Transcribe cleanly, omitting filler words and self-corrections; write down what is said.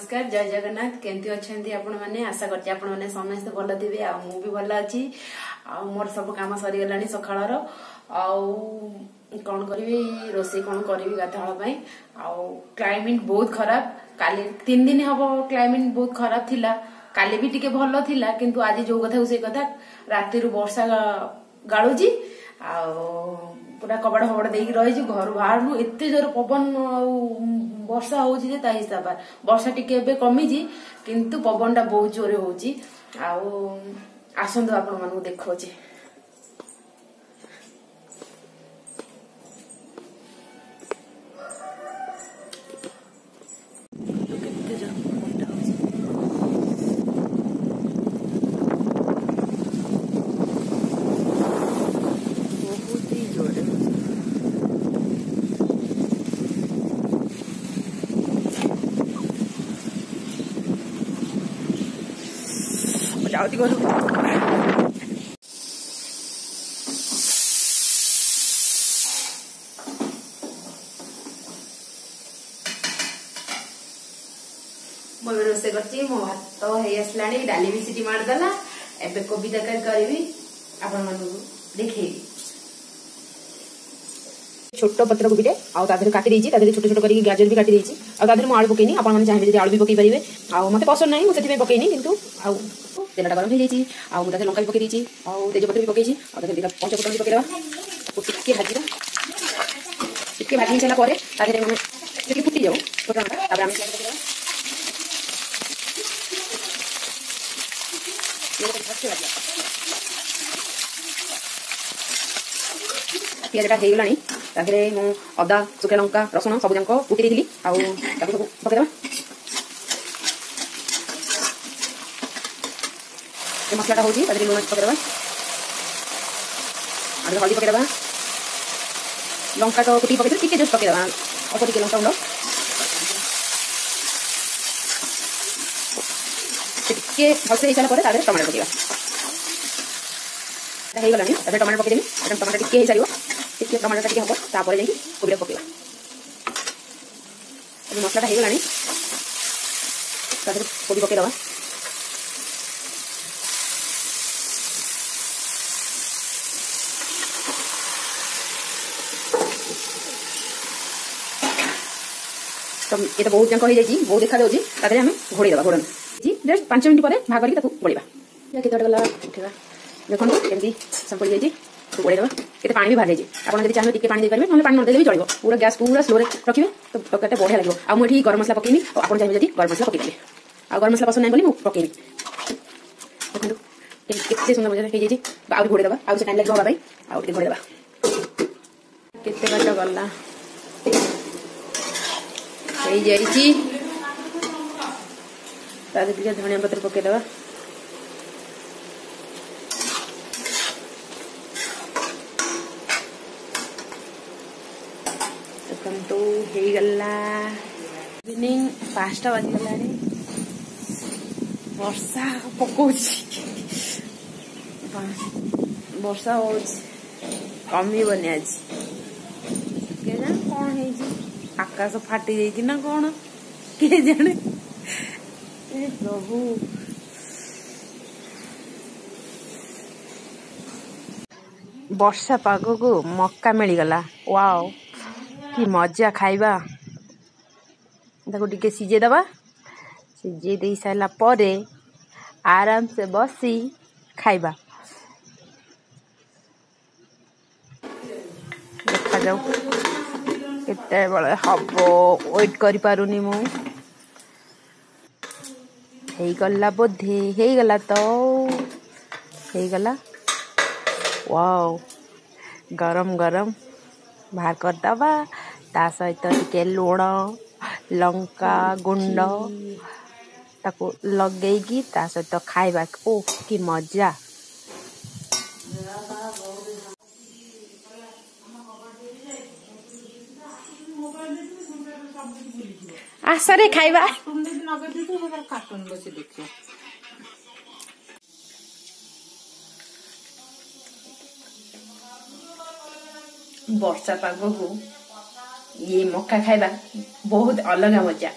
नमस्कार जय जगन्नाथ केमती अच्छा आपण मैंने आशा करते आपण मैंने समस्त भल थे आ भी भल अच्छी मोर सब कम सरीगला सकाळ कौन करी रोसे कौन करी गाधुआ क्लाइमेट बहुत खराब काली 3 दिन हम क्लाइमेट बहुत खराब थिला काली भी टिके भल थिला किंतु आज जो कथा से कथा राति वर्षा गाड़ुची पूरा कबाड़ फबाड़ देकी रही घर बाहर एत जोर पवन वर्षा हो हिसाब वर्षा टिके कमी किंतु पवन टा बहुत जोरे होची आसंतु आपण मानू देखो जाती करू मुझे रोसे करची मो भात हे आसलाणी डाली भी सीटी मारदेला एबे कोबी तरकारी करी आपण मानू देखिए छोट पत्र कोबी काटी छोट छोट कर गाजर भी काटी आलू पकईनी आपने चाहिए आलू भी पकई पारे मत पसंद ना मुझे पकईनी कितु तेलटा गरम हो जाए लंका भी पकई तेजपत्र भी पकई पंचफुटन भी पकईदा टिके भाजी टिके भाजी सारापर फुटी जाऊ फुटना पियाजटा हो अदा सुखा लंका रसुण सब जाक कुटी थी सब पकईदा मसलाटा हो लुण पकईदा हल्दी पकईदा लंका तो कुटी पकई टिके जस्ट पकईदा अल्प टिके लंका गुंड टिके भलसे हो सारा टमाटर पकईदा होगा टमाटर पकईदेवी टमाटर टिके हो सार टिके टमाटर टिके हम तापर जाकि कोबीटा पकईबा मसलाटा होगा कोबी पकईदबा तो ये तो बहुत जाक हो जाए बहुत देखा जाऊँगी आम घोड़ेदबा घोड़न जस्ट 5 मिनट पर भाग करके गोड़ा केत गला उठा देखो केमती सब पड़ जाए गोड़ेदबा केते पानी भी बाहर जाए आप चाहिए टिके पानी देपारे ना पानी नदेले भी चलो पूरा गैस पूरा स्लो रखिए तो तरकारी बढ़िया लगे आठी गरम मसला पकईनी आप चाहिए जब गरम मसला पकईदेवे आ गरम मसला पसंद नहीं पकईनी देखो केते सुंदर मजा हो जाए आउ घोड़ेदबा आउ टाइम लगे हाँवाई आउ घोड़ेदबा केते बाट गला धनिया पत्र पकईदबा तो हो गला इवनिंग 5टा बाजिगला वर्षा पकोच वर्षा हो कमी बनी आज के जाने कौन है आकाश फाटी जाइए ना कौन के जाने प्रभु वर्षा पाग को मक्का मिलगला वाओ कि मजा खाइबा टिके सिझेदबा सिझे दे सारा पर आराम से बसी खाइबा देखा जाऊ केते बळे हबो वेट करि पारुनी मु हेई गला बोधे हेई गला तो हेई गला वाओ गरम गरम बाहर कर दबा ता सहित टिके लुण लंका गुंड ताको लगेगी ता सहित खाइबा ओ कि मजा आसरे खाइबा वर्षा पाग को ये मक्का खाइबा बहुत अलग मजा।